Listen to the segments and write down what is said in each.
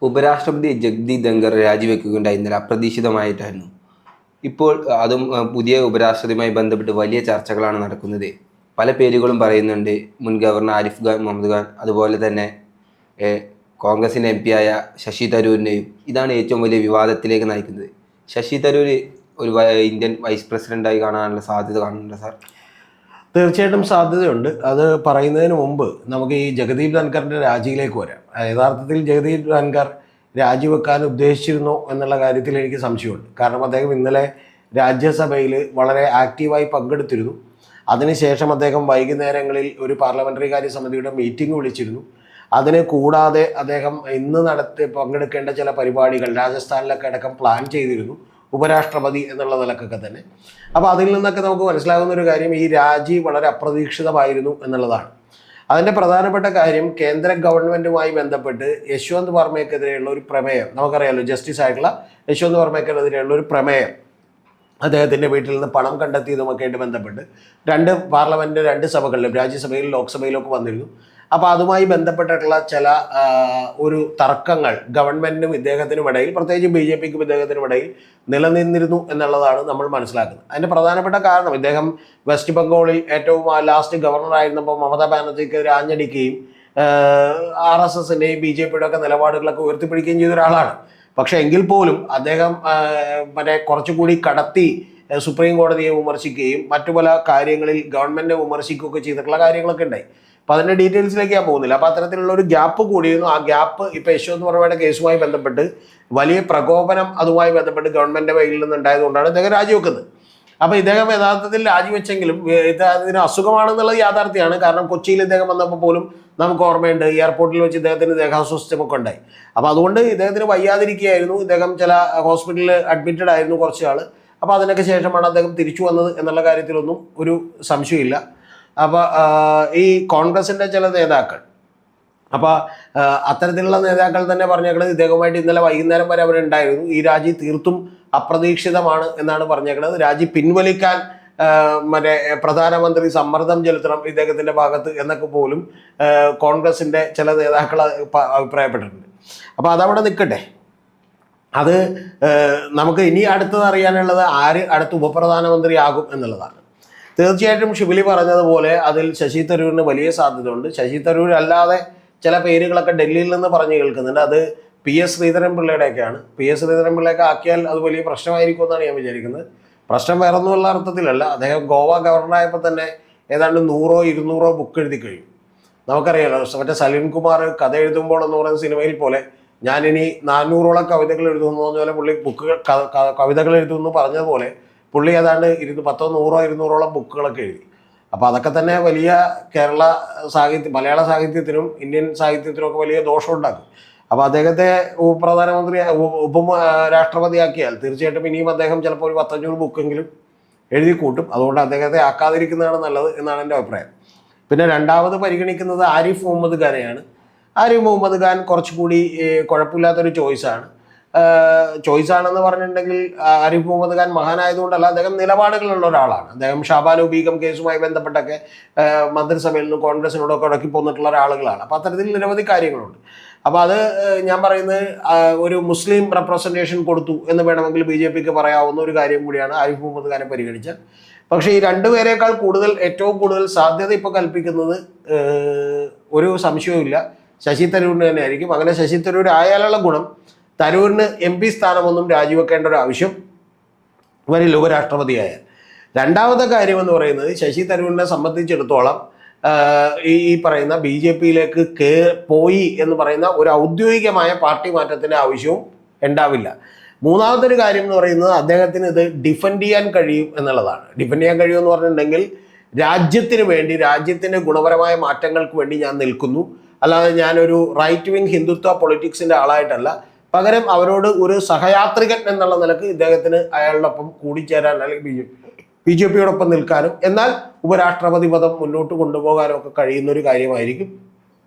ഉപരാഷ്ട്രപതി ജഗ്ദീപ് ധൻഖർ രാജിവെക്കുകയുണ്ടായി ഇന്നലെ അപ്രതീക്ഷിതമായിട്ടായിരുന്നു. ഇപ്പോൾ അതും പുതിയ ഉപരാഷ്ട്രപതിയുമായി ബന്ധപ്പെട്ട് വലിയ ചർച്ചകളാണ് നടക്കുന്നത്. പല പേരുകളും പറയുന്നുണ്ട്. മുൻ ഗവർണർ ആരിഫ് ഖാൻ മുഹമ്മദ് ഖാൻ, അതുപോലെ തന്നെ കോൺഗ്രസിൻ്റെ എം പി ആയ ശശി തരൂരിനെയും. ഇതാണ് ഏറ്റവും വലിയ വിവാദത്തിലേക്ക് നയിക്കുന്നത്. ശശി തരൂർ ഒരു ഇന്ത്യൻ വൈസ് പ്രസിഡൻ്റായി കാണാനുള്ള സാധ്യത കാണുന്നുണ്ട് സാർ? തീർച്ചയായിട്ടും സാധ്യതയുണ്ട്. അത് പറയുന്നതിന് മുമ്പ് നമുക്ക് ഈ ജഗദീപ് ധൻഖറിൻ്റെ രാജിയിലേക്ക് വരാം. യഥാർത്ഥത്തിൽ ജഗദീപ് ധൻഖർ രാജിവെക്കാൻ ഉദ്ദേശിച്ചിരുന്നോ എന്നുള്ള കാര്യത്തിൽ എനിക്ക് സംശയമുണ്ട്. കാരണം അദ്ദേഹം ഇന്നലെ രാജ്യസഭയിൽ വളരെ ആക്റ്റീവായി പങ്കെടുത്തിരുന്നു. അതിനുശേഷം അദ്ദേഹം വൈകുന്നേരങ്ങളിൽ ഒരു പാർലമെൻ്ററി കാര്യ സമിതിയുടെ മീറ്റിംഗ് വിളിച്ചിരുന്നു. അതിന് കൂടാതെ അദ്ദേഹം ഇന്ന് പങ്കെടുക്കേണ്ട ചില പരിപാടികൾ രാജസ്ഥാനിലൊക്കെ അടക്കം പ്ലാൻ ചെയ്തിരുന്നു, ഉപരാഷ്ട്രപതി എന്നുള്ള നിലക്കൊക്കെ തന്നെ. അപ്പോൾ അതിൽ നിന്നൊക്കെ നമുക്ക് മനസ്സിലാകുന്ന ഒരു കാര്യം, ഈ രാജി വളരെ അപ്രതീക്ഷിതമായിരുന്നു എന്നുള്ളതാണ്. അതിൻ്റെ പ്രധാനപ്പെട്ട കാര്യം, കേന്ദ്ര ഗവൺമെൻറ്റുമായി ബന്ധപ്പെട്ട് യശ്വന്ത് വർമ്മയ്ക്കെതിരെയുള്ള ഒരു പ്രമേയം, നമുക്കറിയാമല്ലോ, ജസ്റ്റിസ് ആയിട്ടുള്ള യശ്വന്ത് വർമ്മയ്ക്കെതിരെയുള്ള ഒരു പ്രമേയം, അദ്ദേഹത്തിൻ്റെ വീട്ടിൽ നിന്ന് പണം കണ്ടെത്തിയതുമൊക്കെ ആയിട്ട് ബന്ധപ്പെട്ട് രണ്ട് സഭകളിലും, രാജ്യസഭയിലും ലോക്സഭയിലും ഒക്കെ വന്നിരുന്നു. അപ്പോൾ അതുമായി ബന്ധപ്പെട്ടിട്ടുള്ള ചില ഒരു തർക്കങ്ങൾ ഗവൺമെൻറ്റിനും ഇദ്ദേഹത്തിനും ഇടയിൽ, പ്രത്യേകിച്ച് BJPക്കും ഇദ്ദേഹത്തിനും ഇടയിൽ നിലനിന്നിരുന്നു എന്നുള്ളതാണ് നമ്മൾ മനസ്സിലാക്കുന്നത്. അതിൻ്റെ പ്രധാനപ്പെട്ട കാരണം, ഇദ്ദേഹം വെസ്റ്റ് ബംഗാളിൽ ഏറ്റവും ലാസ്റ്റ് ഗവർണറായിരുന്നപ്പോൾ മമതാ ബാനർജിക്കെതിരെ ആഞ്ഞടിക്കുകയും RSSൻ്റെയും BJPയുടെ ഒക്കെ നിലപാടുകളൊക്കെ ഉയർത്തിപ്പിടിക്കുകയും ചെയ്ത ഒരാളാണ്. പക്ഷേ എങ്കിൽ പോലും അദ്ദേഹം കുറച്ചുകൂടി കടത്തി സുപ്രീം കോടതിയെ വിമർശിക്കുകയും മറ്റു പല കാര്യങ്ങളിൽ ഗവൺമെൻറ്റിനെ വിമർശിക്കുകയൊക്കെ ചെയ്തിട്ടുള്ള കാര്യങ്ങളൊക്കെ ഉണ്ടായി. അപ്പോൾ അതിൻ്റെ ഡീറ്റെയിൽസിലേക്ക് ഞാൻ പോകുന്നില്ല. അപ്പോൾ അത്തരത്തിലുള്ള ഒരു ഗ്യാപ്പ് കൂടിയിരുന്നു. ആ ഗ്യാപ്പ് ഇപ്പോൾ യശ്വന്ത് വർമ്മയുടെ കേസുമായി ബന്ധപ്പെട്ട് വലിയ പ്രകോപനം അതുമായി ബന്ധപ്പെട്ട് ഗവൺമെൻറ്റിൻ്റെ കയ്യിൽ നിന്നുണ്ടായതുകൊണ്ടാണ് ഇദ്ദേഹം രാജിവെക്കുന്നത്. അപ്പോൾ ഇദ്ദേഹം യഥാർത്ഥത്തിൽ രാജിവെച്ചെങ്കിലും ഇതിന് അസുഖമാണെന്നുള്ളത് യാഥാർത്ഥ്യമാണ്. കാരണം കൊച്ചിയിൽ ഇദ്ദേഹം വന്നപ്പോൾ പോലും നമുക്ക് ഓർമ്മയുണ്ട്, എയർപോർട്ടിൽ വെച്ച് ഇദ്ദേഹത്തിന് ദേഹാസ്വാസ്ഥ്യമൊക്കെ ഉണ്ടായി. അപ്പോൾ അതുകൊണ്ട് ഇദ്ദേഹത്തിന് വയ്യാതിരിക്കുകയായിരുന്നു. ഇദ്ദേഹം ചില ഹോസ്പിറ്റലിൽ അഡ്മിറ്റഡ് ആയിരുന്നു കുറച്ച് ആൾ. അപ്പോൾ അതിനൊക്കെ ശേഷമാണ് അദ്ദേഹം തിരിച്ചു വന്നത് എന്നുള്ള കാര്യത്തിലൊന്നും ഒരു സംശയമില്ല. അപ്പോൾ ഈ കോൺഗ്രസിൻ്റെ ചില നേതാക്കൾ, അപ്പോൾ അത്തരത്തിലുള്ള നേതാക്കൾ തന്നെ പറഞ്ഞേക്കുന്നത് ഇദ്ദേഹവുമായിട്ട് ഇന്നലെ വൈകുന്നേരം വരെ അവരുണ്ടായിരുന്നു. ഈ രാജി തീർത്തും അപ്രതീക്ഷിതമാണ് എന്നാണ് പറഞ്ഞേക്കുന്നത്. രാജി പിൻവലിക്കാൻ പ്രധാനമന്ത്രി സമ്മർദ്ദം ചെലുത്തണം ഇദ്ദേഹത്തിൻ്റെ ഭാഗത്ത് എന്നൊക്കെ പോലും കോൺഗ്രസിൻ്റെ ചില നേതാക്കൾ അഭിപ്രായപ്പെട്ടിട്ടുണ്ട്. അപ്പോൾ അതവിടെ നിൽക്കട്ടെ. അത് നമുക്ക് ഇനി അടുത്തത് അറിയാനുള്ളത് ആര് അടുത്ത ഉപപ്രധാനമന്ത്രിയാകും എന്നുള്ളതാണ്. തീർച്ചയായിട്ടും ഷിബിലി പറഞ്ഞതുപോലെ അതിൽ ശശി തരൂരിന് വലിയ സാധ്യതയുണ്ട്. ശശി തരൂർ അല്ലാതെ ചില പേരുകളൊക്കെ ഡൽഹിയിൽ നിന്ന് പറഞ്ഞു കേൾക്കുന്നുണ്ട്. അത് PS ശ്രീധരൻപിള്ളയുടെയൊക്കെയാണ്. PS ശ്രീധരൻപിള്ളയൊക്കെ ആക്കിയാൽ അത് വലിയ പ്രശ്നമായിരിക്കും എന്നാണ് ഞാൻ വിചാരിക്കുന്നത്. പ്രശ്നം വേറൊന്നുമുള്ള അർത്ഥത്തിലല്ല. അദ്ദേഹം ഗോവ ഗവർണറായപ്പോൾ തന്നെ ഏതാണ്ട് 100-200 ബുക്ക് എഴുതി കഴിയും. നമുക്കറിയാലോ, മറ്റേ സലീം കുമാർ കഥ എഴുതുമ്പോൾ എന്ന് പറയുന്ന സിനിമയിൽ പോലെ ഞാനിനി 400ഓളം കവിതകൾ എഴുതുമെന്ന് പറഞ്ഞ പോലെ പുള്ളി കവിതകൾ എഴുതുമെന്ന് പറഞ്ഞതുപോലെ പുള്ളി ഏതാണ്ട് 100-200ഓളം ബുക്കുകളൊക്കെ എഴുതി. അപ്പോൾ അതൊക്കെ തന്നെ വലിയ കേരള മലയാള സാഹിത്യത്തിനും ഇന്ത്യൻ സാഹിത്യത്തിനും ഒക്കെ വലിയ ദോഷം ഉണ്ടാക്കും. അപ്പോൾ അദ്ദേഹത്തെ രാഷ്ട്രപതിയാക്കിയാൽ തീർച്ചയായിട്ടും ഇനിയും അദ്ദേഹം ചിലപ്പോൾ ഒരു 500 ബുക്കെങ്കിലും എഴുതി കൂട്ടും. അതുകൊണ്ട് അദ്ദേഹത്തെ ആക്കാതിരിക്കുന്നതാണ് നല്ലത് എന്നാണ് എൻ്റെ അഭിപ്രായം. പിന്നെ രണ്ടാമത് പരിഗണിക്കുന്നത് ആരിഫ് മുഹമ്മദ് ഖാനെയാണ്. ആരിഫ് മുഹമ്മദ് ഖാൻ കുറച്ചുകൂടി കുഴപ്പമില്ലാത്തൊരു ചോയ്സാണെന്ന് പറഞ്ഞിട്ടുണ്ടെങ്കിൽ, ആരിഫ് മുഹമ്മദ് ഖാൻ മഹാനായതുകൊണ്ടല്ല, അദ്ദേഹം നിലപാടുകളുള്ള ഒരാളാണ്. അദ്ദേഹം ഷാബാനു ബീഗം കേസുമായി ബന്ധപ്പെട്ടൊക്കെ മന്ത്രിസഭയിൽ നിന്ന് കോൺഗ്രസിനോടൊക്കെ ഉടക്കി പോന്നിട്ടുള്ള ഒരാളുകളാണ്. അപ്പോൾ അത്തരത്തിൽ നിരവധി കാര്യങ്ങളുണ്ട്. അപ്പോൾ അത് ഞാൻ പറയുന്നത് ഒരു മുസ്ലിം റെപ്രസെൻറ്റേഷൻ കൊടുത്തു എന്ന് വേണമെങ്കിൽ BJPക്ക് പറയാവുന്ന ഒരു കാര്യം കൂടിയാണ് ആരിഫ് മുഹമ്മദ് ഖാനെ പരിഗണിച്ചാൽ. പക്ഷേ ഈ രണ്ടുപേരെക്കാൾ ഏറ്റവും കൂടുതൽ സാധ്യത ഇപ്പോൾ കൽപ്പിക്കുന്നത് ഒരു സംശയവുമില്ല ശശി തരൂരിന് തന്നെ ആയിരിക്കും. അങ്ങനെ ശശി തരൂർ ആയാലുള്ള ഗുണം, തരൂരിന് MP സ്ഥാനമൊന്നും രാജിവെക്കേണ്ട ഒരു ആവശ്യം വരില്ല ഉപരാഷ്ട്രപതിയായാൽ. രണ്ടാമത്തെ കാര്യമെന്ന് പറയുന്നത്, ശശി തരൂരിനെ സംബന്ധിച്ചിടത്തോളം ഈ പറയുന്ന BJPയിലേക്ക് പോയി എന്ന് പറയുന്ന ഒരു ഔദ്യോഗികമായ പാർട്ടി മാറ്റത്തിൻ്റെ ആവശ്യവും ഉണ്ടാവില്ല. മൂന്നാമത്തെ ഒരു കാര്യം എന്ന് പറയുന്നത്, അദ്ദേഹത്തിന് ഇത് ഡിഫെൻഡ് ചെയ്യാൻ കഴിയും എന്നുള്ളതാണ്. ഡിഫെൻഡ് ചെയ്യാൻ കഴിയുമെന്ന് പറഞ്ഞിട്ടുണ്ടെങ്കിൽ, രാജ്യത്തിന് വേണ്ടി, രാജ്യത്തിൻ്റെ ഗുണപരമായ മാറ്റങ്ങൾക്ക് വേണ്ടി ഞാൻ നിൽക്കുന്നു, അല്ലാതെ ഞാനൊരു റൈറ്റ് വിങ് ഹിന്ദുത്വ പൊളിറ്റിക്സിൻ്റെ ആളായിട്ടല്ല, പകരം അവരോട് ഒരു സഹയാത്രികൻ എന്നുള്ള നിലക്ക് ഇദ്ദേഹത്തിന് അയാളോടൊപ്പം കൂടിച്ചേരാൻ, അല്ലെങ്കിൽ BJPയോടൊപ്പം നിൽക്കാനും എന്നാൽ ഉപരാഷ്ട്രപതി പദം മുന്നോട്ട് കൊണ്ടുപോകാനും ഒക്കെ കഴിയുന്ന ഒരു കാര്യമായിരിക്കും.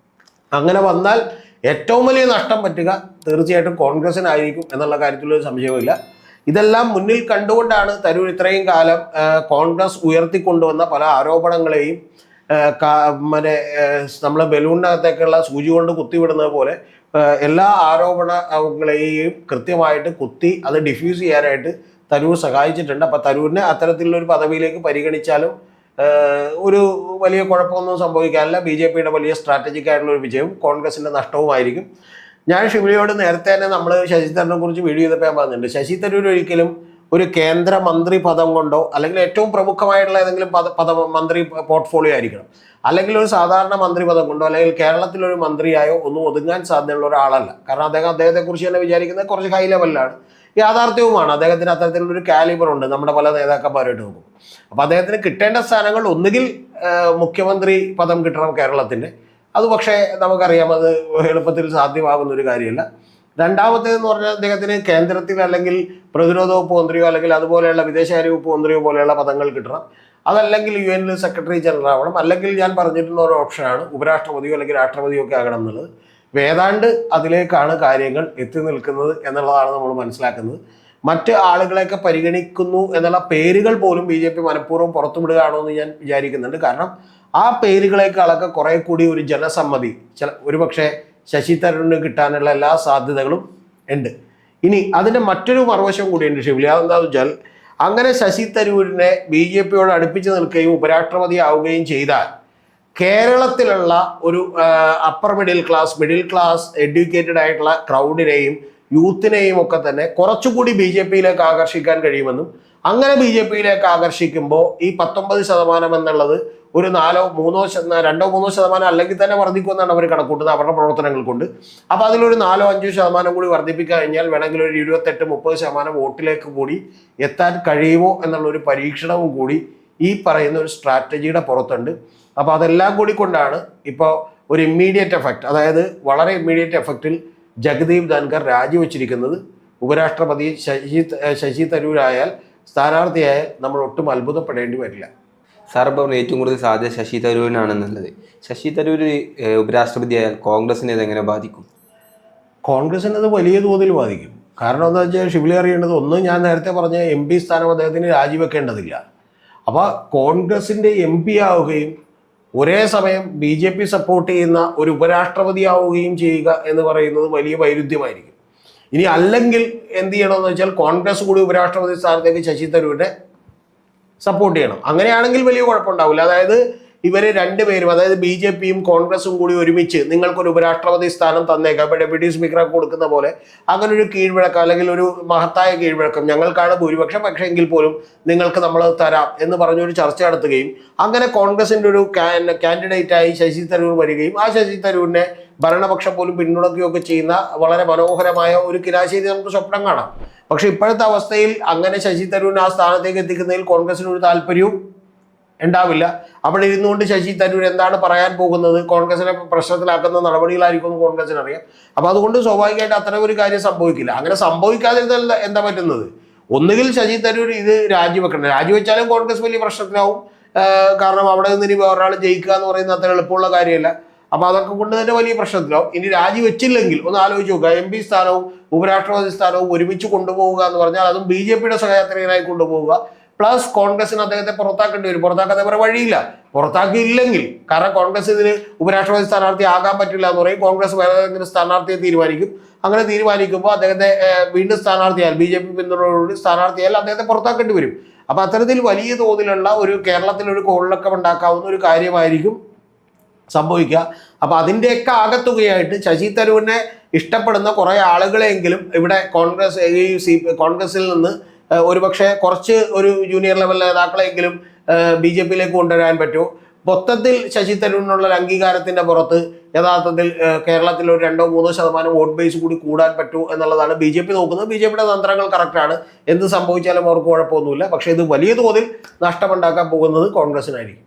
അങ്ങനെ വന്നാൽ ഏറ്റവും വലിയ നഷ്ടം പറ്റുക തീർച്ചയായിട്ടും കോൺഗ്രസിനായിരിക്കും എന്നുള്ള കാര്യത്തിലൊരു സംശയവുമില്ല. ഇതെല്ലാം മുന്നിൽ കണ്ടുകൊണ്ടാണ് തരൂർ ഇത്രയും കാലം കോൺഗ്രസ് ഉയർത്തിക്കൊണ്ടുവന്ന പല ആരോപണങ്ങളെയും നമ്മൾ ബലൂണിനകത്തേക്കുള്ള സൂചി കൊണ്ട് കുത്തിവിടുന്നത് പോലെ എല്ലാ ആരോപണങ്ങളെയും കൃത്യമായിട്ട് കുത്തി അത് ഡിഫ്യൂസ് ചെയ്യാനായിട്ട് തരൂർ സഹായിച്ചിട്ടുണ്ട്. അപ്പം തരൂരിനെ അത്തരത്തിലുള്ള ഒരു പദവിയിലേക്ക് പരിഗണിച്ചാലും ഒരു വലിയ കുഴപ്പമൊന്നും സംഭവിക്കാനില്ല. BJP-യുടെ വലിയ സ്ട്രാറ്റജിക് ആയിട്ടുള്ള ഒരു വിജയവും കോൺഗ്രസിൻ്റെ നഷ്ടവുമായിരിക്കും. ഞാൻ ഷിബിലിയോട് നേരത്തെ തന്നെ നമ്മൾ ശശി തരൂരിനെ കുറിച്ച് വീഡിയോ ചെയ്തപ്പോൾ ഞാൻ പറഞ്ഞിട്ടുണ്ട്, ശശി തരൂർ ഒരിക്കലും ഒരു കേന്ദ്രമന്ത്രി പദം കൊണ്ടോ അല്ലെങ്കിൽ ഏറ്റവും പ്രമുഖമായിട്ടുള്ള ഏതെങ്കിലും മന്ത്രി പോർട്ട്ഫോളിയോ ആയിരിക്കണം, അല്ലെങ്കിൽ ഒരു സാധാരണ മന്ത്രി പദം കൊണ്ടോ അല്ലെങ്കിൽ കേരളത്തിലൊരു മന്ത്രിയായോ ഒന്നും ഒതുങ്ങാൻ സാധ്യതയുള്ള ഒരാളല്ല. കാരണം അദ്ദേഹത്തെക്കുറിച്ച് തന്നെ വിചാരിക്കുന്നത് കുറച്ച് ഹൈ ലെവലിലാണ്. യാഥാർത്ഥ്യവുമാണ്, അദ്ദേഹത്തിന് അത്തരത്തിലുള്ളൊരു കാലിബർ ഉണ്ട് നമ്മുടെ പല നേതാക്കന്മാരായിട്ട് നോക്കും. അപ്പോൾ അദ്ദേഹത്തിന് കിട്ടേണ്ട സ്ഥാനങ്ങൾ ഒന്നുകിൽ മുഖ്യമന്ത്രി പദം കിട്ടണം കേരളത്തിൻ്റെ, അത് പക്ഷേ നമുക്കറിയാം അത് എളുപ്പത്തിൽ സാധ്യമാകുന്ന ഒരു കാര്യമല്ല. രണ്ടാമത്തേതെന്ന് പറഞ്ഞാൽ അദ്ദേഹത്തിന് കേന്ദ്രത്തിൽ അല്ലെങ്കിൽ പ്രതിരോധ വകുപ്പ് മന്ത്രിയോ അല്ലെങ്കിൽ അതുപോലെയുള്ള വിദേശകാര്യ വകുപ്പ് മന്ത്രിയോ പോലെയുള്ള പദങ്ങൾ കിട്ടണം. അതല്ലെങ്കിൽ UN സെക്രട്ടറി ജനറൽ ആവണം. അല്ലെങ്കിൽ ഞാൻ പറഞ്ഞിട്ടുള്ള ഒരു ഓപ്ഷനാണ് ഉപരാഷ്ട്രപതിയോ അല്ലെങ്കിൽ രാഷ്ട്രപതിയോ ഒക്കെ ആകണം എന്നുള്ളത്. ഏതാണ്ട് അതിലേക്കാണ് കാര്യങ്ങൾ എത്തി നിൽക്കുന്നത് എന്നുള്ളതാണ് നമ്മൾ മനസ്സിലാക്കുന്നത്. മറ്റ് ആളുകളെയൊക്കെ പരിഗണിക്കുന്നു എന്നുള്ള പേരുകൾ പോലും BJP മനഃപൂർവ്വം പുറത്തുവിടുകയാണോ എന്ന് ഞാൻ വിചാരിക്കുന്നുണ്ട്. കാരണം ആ പേരുകളേക്കാളൊക്കെ കുറെ കൂടി ഒരു ജനസമ്മതി ഒരുപക്ഷെ ശശി തരൂരിന് കിട്ടാനുള്ള എല്ലാ സാധ്യതകളും ഉണ്ട്. ഇനി അതിൻ്റെ മറ്റൊരു മറുവശം കൂടിയുണ്ട് ഷിബിലി. അതെന്താണെന്ന് വെച്ചാൽ അങ്ങനെ ശശി തരൂരിനെ BJP-യോട് അടുപ്പിച്ച് നിൽക്കുകയും ഉപരാഷ്ട്രപതി ആവുകയും ചെയ്താൽ കേരളത്തിലുള്ള ഒരു അപ്പർ മിഡിൽ ക്ലാസ് എഡ്യൂക്കേറ്റഡ് ആയിട്ടുള്ള ക്രൗഡിനെയും യൂത്തിനെയും ഒക്കെ തന്നെ കുറച്ചുകൂടി BJP-യിലേക്ക് ആകർഷിക്കാൻ കഴിയുമെന്നും അങ്ങനെ BJP-യിലേക്ക് ആകർഷിക്കുമ്പോൾ ഈ 19% എന്നുള്ളത് ഒരു 2-3% അല്ലെങ്കിൽ തന്നെ വർദ്ധിക്കുമെന്നാണ് അവർ കണക്കൂട്ടുന്നത് അവരുടെ പ്രവർത്തനങ്ങൾ കൊണ്ട്. അപ്പോൾ അതിലൊരു 4-5% കൂടി വർദ്ധിപ്പിക്കാൻ കഴിഞ്ഞാൽ വേണമെങ്കിൽ ഒരു 28-30% വോട്ടിലേക്ക് കൂടി എത്താൻ കഴിയുമോ എന്നുള്ളൊരു പരീക്ഷണവും കൂടി ഈ പറയുന്ന ഒരു സ്ട്രാറ്റജിയുടെ പുറത്തുണ്ട്. അപ്പോൾ അതെല്ലാം കൂടി കൊണ്ടാണ് ഇപ്പോൾ ഒരു ഇമ്മീഡിയറ്റ് എഫക്റ്റ്, അതായത് വളരെ ഇമ്മീഡിയറ്റ് എഫക്റ്റിൽ ജഗദീപ് ധൻഖർ രാജിവെച്ചിരിക്കുന്നത്. ഉപരാഷ്ട്രപതി ശശി തരൂരായാൽ സ്ഥാനാർത്ഥിയായാൽ നമ്മൾ ഒട്ടും അത്ഭുതപ്പെടേണ്ടി വരില്ല. സാർ പറഞ്ഞു ഏറ്റവും കൂടുതൽ സാധ്യത ശശി തരൂരിനാണെന്നുള്ളത്. ശശി തരൂർ ഉപരാഷ്ട്രപതിയായാൽ കോൺഗ്രസിനെ ഇതെങ്ങനെ ബാധിക്കും? കോൺഗ്രസിന് അത് വലിയ തോതിൽ ബാധിക്കും. കാരണം എന്താ വെച്ചാൽ ഷിബിലി അറിയേണ്ടത്, ഒന്ന് ഞാൻ നേരത്തെ പറഞ്ഞ MP സ്ഥാനം അദ്ദേഹത്തിന് രാജിവെക്കേണ്ടതില്ല. അപ്പോൾ കോൺഗ്രസിൻ്റെ MP ആവുകയും ഒരേ സമയം BJP സപ്പോർട്ട് ചെയ്യുന്ന ഒരു ഉപരാഷ്ട്രപതിയാവുകയും ചെയ്യുക എന്ന് പറയുന്നത് വലിയ വൈരുദ്ധ്യമായിരിക്കും. ഇനി അല്ലെങ്കിൽ എന്ത് ചെയ്യണമെന്ന് വെച്ചാൽ കോൺഗ്രസ് കൂടി ഉപരാഷ്ട്രപതി സ്ഥാനത്തേക്ക് ശശി തരൂരിനെ സപ്പോർട്ട് ചെയ്യണം. അങ്ങനെയാണെങ്കിൽ വലിയ കുഴപ്പമുണ്ടാവില്ല. അതായത് ഇവർ രണ്ടുപേരും, അതായത് BJP-യും കോൺഗ്രസും കൂടി ഒരുമിച്ച് നിങ്ങൾക്കൊരു ഉപരാഷ്ട്രപതി സ്ഥാനം തന്നേക്കാം, ഇപ്പോൾ ഡെപ്യൂട്ടി സ്പീക്കറൊക്കെ കൊടുക്കുന്ന പോലെ അങ്ങനെ ഒരു കീഴ്വഴക്കം അല്ലെങ്കിൽ ഒരു മഹത്തായ കീഴ്വഴക്കം, ഞങ്ങൾക്കാണ് ഭൂരിപക്ഷം പക്ഷേ എങ്കിൽ പോലും നിങ്ങൾക്ക് നമ്മൾ തരാം എന്ന് പറഞ്ഞൊരു ചർച്ച നടത്തുകയും അങ്ങനെ കോൺഗ്രസിൻ്റെ ഒരു കാൻഡിഡേറ്റായി ശശി തരൂർ വരികയും ആ ശശി തരൂരിനെ ഭരണപക്ഷം പോലും പിന്തുണയ്ക്കുകയൊക്കെ ചെയ്യുന്ന വളരെ മനോഹരമായ ഒരു കിരാശേരി നമുക്ക് സ്വപ്നം കാണാം. പക്ഷെ ഇപ്പോഴത്തെ അവസ്ഥയിൽ അങ്ങനെ ശശി തരൂരിനെ ആ സ്ഥാനത്തേക്ക് എത്തിക്കുന്നതിൽ കോൺഗ്രസിന് ഒരു താല്പര്യവും ഉണ്ടാവില്ല. അവിടെ ഇരുന്നുകൊണ്ട് ശശി തരൂർ എന്താണ് പറയാൻ പോകുന്നത്, കോൺഗ്രസിനെ പ്രശ്നത്തിലാക്കുന്ന നടപടികളായിരിക്കും കോൺഗ്രസിന് അറിയാം. അപ്പോൾ അതുകൊണ്ട് സ്വാഭാവികമായിട്ട് അത്തരം ഒരു കാര്യം സംഭവിക്കില്ല. അങ്ങനെ സംഭവിക്കാതിരുന്നാൽ എന്താ പറ്റുന്നത്? ഒന്നുകിൽ ശശി തരൂർ ഇത് രാജിവെക്കണം, രാജിവെച്ചാലും കോൺഗ്രസ് വലിയ പ്രശ്നത്തിലാവും. കാരണം അവിടെ നിന്ന് ഇനി ഒരാൾ ജയിക്കുക എന്ന് പറയുന്നത് അത്ര എളുപ്പമുള്ള കാര്യമല്ല. അപ്പോൾ അതൊക്കെ കൊണ്ട് തന്നെ വലിയ പ്രശ്നത്തിലാവും. ഇനി രാജിവെച്ചില്ലെങ്കിൽ ഒന്ന് ആലോചിച്ച് നോക്കുക, MP സ്ഥാനവും ഉപരാഷ്ട്രപതി സ്ഥാനവും ഒരുമിച്ച് കൊണ്ടുപോവുക എന്ന് പറഞ്ഞാൽ അതും BJP-യുടെ സഹയാത്രികനായി കൊണ്ടുപോവുക, പ്ലസ് കോൺഗ്രസിന് അദ്ദേഹത്തെ പുറത്താക്കേണ്ടി വരും. പുറത്താക്കാതെ വേറെ വഴിയില്ല. പുറത്താക്കിയില്ലെങ്കിൽ, കാരണം കോൺഗ്രസ് ഇതിന് ഉപരാഷ്ട്രപതി സ്ഥാനാർത്ഥി ആകാൻ പറ്റില്ല എന്ന് പറയും, കോൺഗ്രസ് വേറെ ഏതെങ്കിലും സ്ഥാനാർത്ഥിയെ തീരുമാനിക്കും. അങ്ങനെ തീരുമാനിക്കുമ്പോൾ അദ്ദേഹത്തെ വീണ്ടും സ്ഥാനാർത്ഥിയാൽ BJP പിന്തുണയോടുകൂടി സ്ഥാനാർത്ഥിയാൽ അദ്ദേഹത്തെ പുറത്താക്കേണ്ടി വരും. അപ്പോൾ അത്തരത്തിൽ വലിയ തോതിലുള്ള ഒരു കേരളത്തിലൊരു കോളിളക്കം ഉണ്ടാക്കാവുന്ന ഒരു കാര്യമായിരിക്കും സംഭവിക്കുക. അപ്പോൾ അതിൻ്റെയൊക്കെ ആകത്തുകയായിട്ട് ശശി തരൂരിനെ ഇഷ്ടപ്പെടുന്ന കുറേ ആളുകളെങ്കിലും ഇവിടെ കോൺഗ്രസിൽ നിന്ന് ഒരുപക്ഷെ കുറച്ച് ഒരു ജൂനിയർ ലെവൽ നേതാക്കളെങ്കിലും BJP-യിലേക്ക് കൊണ്ടുവരാൻ പറ്റുമോ? മൊത്തത്തിൽ ശശി തരൂരിനുള്ള ഒരു അംഗീകാരത്തിൻ്റെ പുറത്ത് യഥാർത്ഥത്തിൽ കേരളത്തിൽ ഒരു 2-3% വോട്ട് ബേസ് കൂടി കൂടാൻ പറ്റുമോ എന്നുള്ളതാണ് BJP നോക്കുന്നത്. BJP-യുടെ തന്ത്രങ്ങൾ കറക്റ്റാണ്, എന്ത് സംഭവിച്ചാലും അവർക്ക് കുഴപ്പമൊന്നുമില്ല. പക്ഷേ ഇത് വലിയ തോതിൽ നഷ്ടമുണ്ടാക്കാൻ പോകുന്നത് കോൺഗ്രസിനായിരിക്കും.